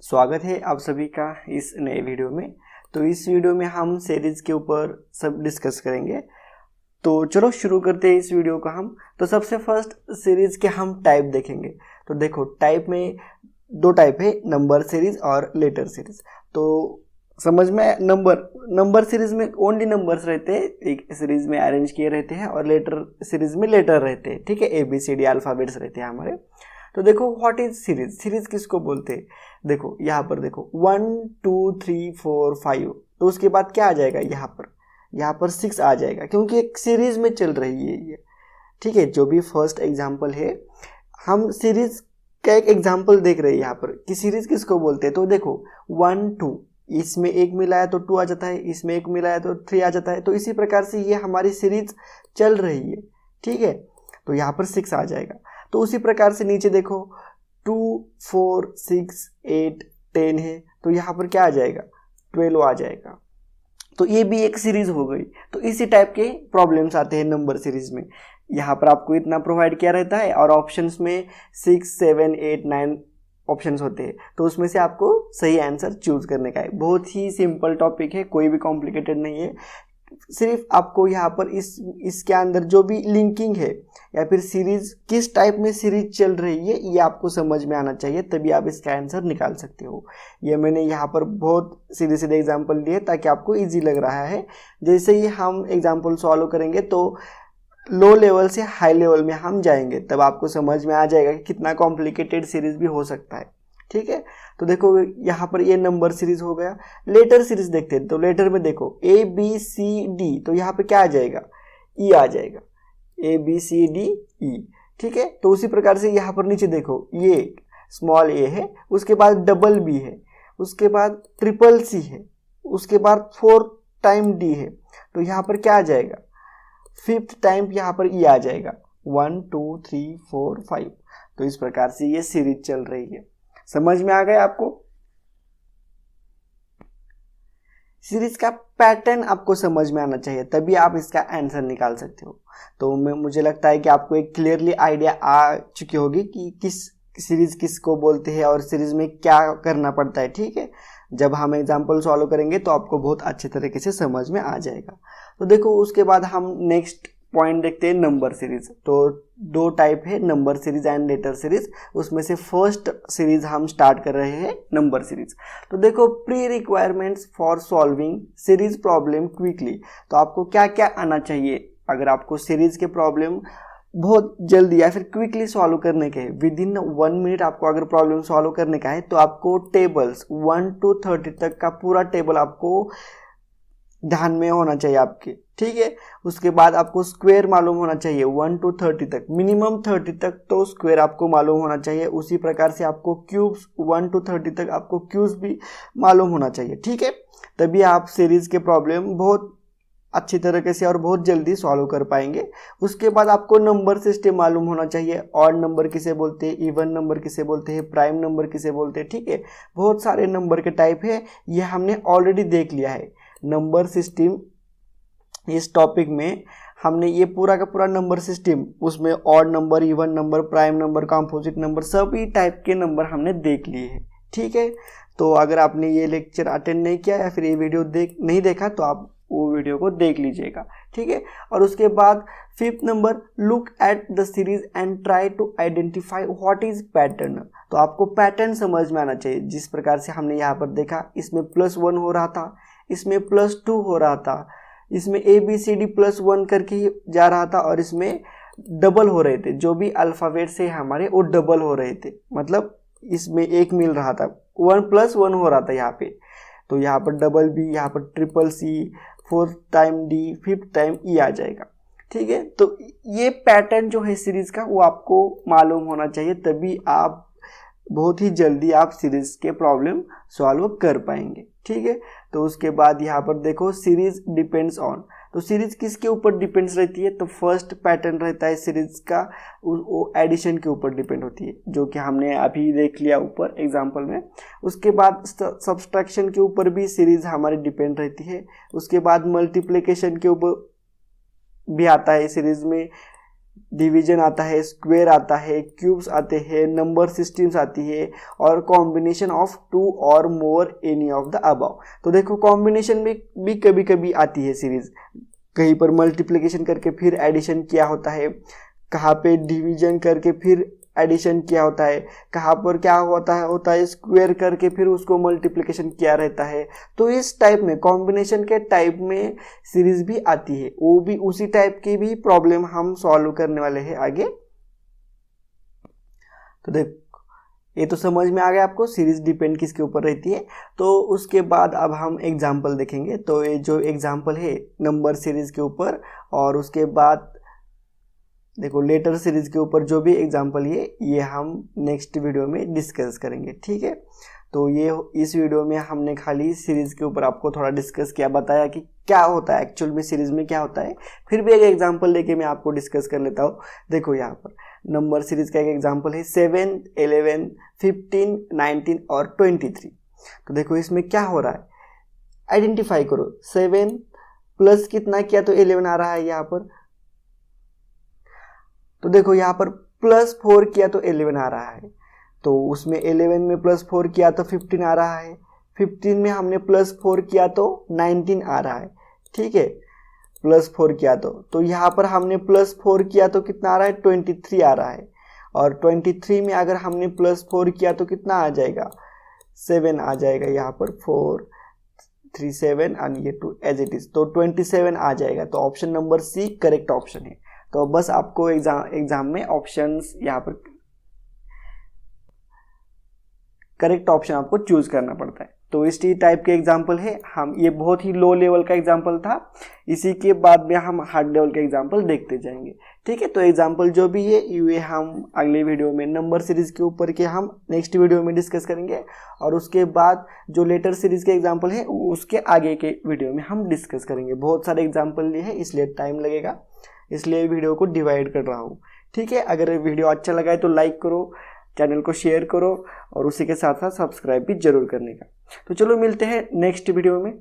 स्वागत है आप सभी का इस नए वीडियो में। तो इस वीडियो में हम सीरीज के ऊपर सब डिस्कस करेंगे। तो चलो शुरू करते हैं इस वीडियो का हम। तो सबसे फर्स्ट सीरीज के हम टाइप देखेंगे। तो देखो टाइप में दो टाइप है, नंबर सीरीज और लेटर सीरीज। तो समझ में नंबर सीरीज में ओनली नंबर्स रहते हैं, एक सीरीज में अरेंज किए रहते हैं, और लेटर सीरीज में लेटर रहते हैं। ठीक है, ABCD अल्फ़ाबेट्स रहते हैं हमारे। तो देखो व्हाट इज सीरीज, सीरीज किसको बोलते हैं। देखो यहाँ पर देखो 1 2 3 4 5, तो उसके बाद क्या आ जाएगा, यहाँ पर 6 आ जाएगा, क्योंकि एक सीरीज में चल रही है ये। ठीक है, जो भी फर्स्ट एग्जाम्पल है, हम सीरीज का एक एग्जाम्पल देख रहे हैं यहाँ पर कि सीरीज किसको बोलते हैं। तो देखो 1 2, इसमें एक मिला है तो 2 आ जाता है, इसमें एक मिला है तो 3 आ जाता है। तो इसी प्रकार से ये हमारी सीरीज चल रही है। ठीक है, तो यहाँ पर 6 आ जाएगा। तो उसी प्रकार से नीचे देखो 2 4 6 8 10 है, तो यहाँ पर क्या आ जाएगा, 12 आ जाएगा। तो ये भी एक सीरीज हो गई। तो इसी टाइप के प्रॉब्लम्स आते हैं नंबर सीरीज में। यहाँ पर आपको इतना प्रोवाइड किया रहता है और ऑप्शंस में 6 7 8 9 ऑप्शंस होते हैं। तो उसमें से आपको सही आंसर चूज करने का है। बहुत ही सिंपल टॉपिक है, कोई भी कॉम्प्लिकेटेड नहीं है। सिर्फ आपको यहाँ पर इसके अंदर जो भी लिंकिंग है या फिर सीरीज किस टाइप में सीरीज चल रही है ये आपको समझ में आना चाहिए, तभी आप इसका आंसर निकाल सकते हो। ये मैंने यहाँ पर बहुत सीधे सीधे एग्जांपल दिए ताकि आपको इजी लग रहा है। जैसे ही हम एग्जांपल सॉल्व करेंगे तो लो लेवल से हाई लेवल में हम जाएंगे, तब आपको समझ में आ जाएगा कि कितना कॉम्प्लिकेटेड सीरीज भी हो सकता है। ठीक है, तो देखो यहाँ पर ये नंबर सीरीज हो गया। लेटर सीरीज देखते हैं। तो लेटर में देखो ABCD, तो यहाँ पे क्या आ जाएगा, E आ जाएगा, ABCDE। ठीक है, तो उसी प्रकार से यहाँ पर नीचे देखो ये स्मॉल a है, उसके बाद डबल B है, उसके बाद ट्रिपल C है, उसके बाद 4 टाइम D है। तो यहाँ पर क्या आ जाएगा, 5th टाइम यहाँ पर E आ जाएगा, 1 2 3 4 5। तो इस प्रकार से ये सीरीज चल रही है। समझ में आ गया आपको। सीरीज का पैटर्न आपको समझ में आना चाहिए, तभी आप इसका आंसर निकाल सकते हो। तो मुझे लगता है कि आपको एक क्लियरली आइडिया आ चुकी होगी कि किस सीरीज किसको बोलते हैं और सीरीज में क्या करना पड़ता है। ठीक है, जब हम एग्जांपल सॉल्व करेंगे तो आपको बहुत अच्छे तरीके से समझ में आ जाएगा। तो देखो उसके बाद हम नेक्स्ट पॉइंट देखते हैं, नंबर सीरीज। तो दो टाइप है, number series and later series. उसमें से फर्स्ट सीरीज हम स्टार्ट कर रहे हैं, नंबर सीरीज। तो देखो pre requirements for solving series problem quickly. तो आपको क्या क्या आना चाहिए अगर आपको सीरीज के प्रॉब्लम बहुत जल्दी या फिर क्विकली सॉल्व करने के हैं, विद इन 1 मिनट आपको अगर प्रॉब्लम सॉल्व करने का है, तो आपको टेबल्स 1 to 30 तक का पूरा टेबल आपको ध्यान में होना चाहिए आपके। ठीक है, उसके बाद आपको स्क्वायर मालूम होना चाहिए 1 to 30 तक, मिनिमम 30 तक तो स्क्वायर आपको मालूम होना चाहिए। उसी प्रकार से आपको क्यूब्स 1 to 30 तक आपको क्यूब्स भी मालूम होना चाहिए। ठीक है, तभी आप सीरीज के प्रॉब्लम बहुत अच्छी तरीके से और बहुत जल्दी सॉल्व कर पाएंगे। उसके बाद आपको नंबर सिस्टम मालूम होना चाहिए। ऑड नंबर किसे बोलते हैं, इवन नंबर किसे बोलते हैं, प्राइम नंबर किसे बोलते हैं। ठीक है, बहुत सारे नंबर के टाइप है, ये हमने ऑलरेडी देख लिया है। नंबर सिस्टम इस टॉपिक में हमने ये पूरा का पूरा नंबर सिस्टम, उसमें odd number, even number, prime number, composite number, सभी टाइप के नंबर हमने देख लिए हैं। ठीक है, तो अगर आपने ये लेक्चर अटेंड नहीं किया या फिर ये वीडियो नहीं देखा तो आप वो वीडियो को देख लीजिएगा। ठीक है, और उसके बाद 5th number, look at the series and try to identify what is pattern. तो आपको पैटर्न समझ में आना चाहिए। जिस प्रकार से हमने यहाँ पर देखा, इसमें +1 हो रहा था, इसमें +2 हो रहा था, इसमें ABCD +1 करके ही जा रहा था, और इसमें डबल हो रहे थे। जो भी अल्फ़ाबेट से हमारे वो डबल हो रहे थे, मतलब इसमें एक मिल रहा था, 1 + 1 हो रहा था यहाँ पे। तो यहाँ पर डबल B, यहाँ पर triple C, 4th time D, 5th time E आ जाएगा। ठीक है, तो ये पैटर्न जो है सीरीज का वो आपको मालूम होना चाहिए, तभी आप बहुत ही जल्दी आप सीरीज के प्रॉब्लम सॉल्व कर पाएंगे। ठीक है, तो उसके बाद यहाँ पर देखो सीरीज डिपेंड्स ऑन। तो सीरीज किसके ऊपर डिपेंड्स रहती है, तो फर्स्ट पैटर्न रहता है सीरीज का, वो एडिशन के ऊपर डिपेंड होती है, जो कि हमने अभी देख लिया ऊपर एग्जांपल में। उसके बाद सब्सट्रैक्शन के ऊपर भी सीरीज हमारी डिपेंड रहती है। उसके बाद मल्टीप्लिकेशन के ऊपर भी आता है सीरीज में, डिवीजन आता है, स्क्वायर आता है, क्यूब्स आते हैं, नंबर सिस्टम्स आती है और कॉम्बिनेशन ऑफ टू और more any of the above. तो देखो कॉम्बिनेशन में भी कभी कभी आती है सीरीज, कहीं पर मल्टीप्लिकेशन करके फिर एडिशन किया होता है, कहाँ पे डिवीजन करके फिर एडिशन किया होता है, कहाँ पर क्या होता है स्क्वायर करके फिर उसको मल्टीप्लिकेशन किया रहता है। तो इस टाइप में कॉम्बिनेशन के टाइप में सीरीज भी आती है, वो भी उसी टाइप की भी प्रॉब्लम हम सॉल्व करने वाले हैं आगे। तो देखो ये तो समझ में आ गया आपको सीरीज डिपेंड किसके ऊपर रहती है। तो उसके बाद अब हम एग्जाम्पल देखेंगे। तो ये जो एग्जाम्पल है नंबर सीरीज के ऊपर, और उसके बाद देखो लेटर सीरीज के ऊपर जो भी एग्जाम्पल ये हम नेक्स्ट वीडियो में डिस्कस करेंगे, ठीक है। तो ये इस वीडियो में हमने खाली सीरीज के ऊपर आपको थोड़ा डिस्कस किया, बताया कि क्या होता है एक्चुअल में सीरीज में क्या होता है। फिर भी एक एग्जाम्पल लेके मैं आपको डिस्कस कर लेता हूँ। देखो यहाँ पर नंबर सीरीज का एक एग्जाम्पल है 7, 11, 15, 19 और 23। तो देखो इसमें क्या हो रहा है, आइडेंटिफाई करो। 7 प्लस कितना किया तो 11 आ रहा है यहाँ पर। तो देखो यहाँ पर +4 किया तो 11 आ रहा है। तो उसमें 11 में +4 किया तो 15 आ रहा है। 15 में हमने +4 किया तो 19 आ रहा है, ठीक है। +4 किया तो यहाँ पर हमने +4 किया तो कितना आ रहा है, 23 आ रहा है। और 23 में अगर हमने +4 किया तो कितना आ जाएगा, 7 आ जाएगा। यहाँ पर 4 3 7 और ये 2 एज इट इज, तो 27 आ जाएगा। तो option number C correct option है। तो बस आपको एग्जाम में ऑप्शंस यहाँ पर करेक्ट ऑप्शन आपको चूज करना पड़ता है। तो इस टाइप के एग्जाम्पल है, हम ये बहुत ही लो लेवल का एग्जाम्पल था। इसी के बाद में हम हार्ड लेवल के एग्जाम्पल देखते जाएंगे, ठीक है। तो एग्जाम्पल जो भी है ये हम अगले वीडियो में नंबर सीरीज के ऊपर के हम नेक्स्ट वीडियो में डिस्कस करेंगे, और उसके बाद जो लेटर सीरीज के एग्जाम्पल है उसके आगे के वीडियो में हम डिस्कस करेंगे। बहुत सारे एग्जाम्पल लिए हैं इसलिए टाइम लगेगा, इसलिए वीडियो को डिवाइड कर रहा हूँ, ठीक है। अगर वीडियो अच्छा लगा है तो लाइक करो, चैनल को शेयर करो और उसी के साथ साथ सब्सक्राइब भी जरूर करने का। तो चलो मिलते हैं नेक्स्ट वीडियो में।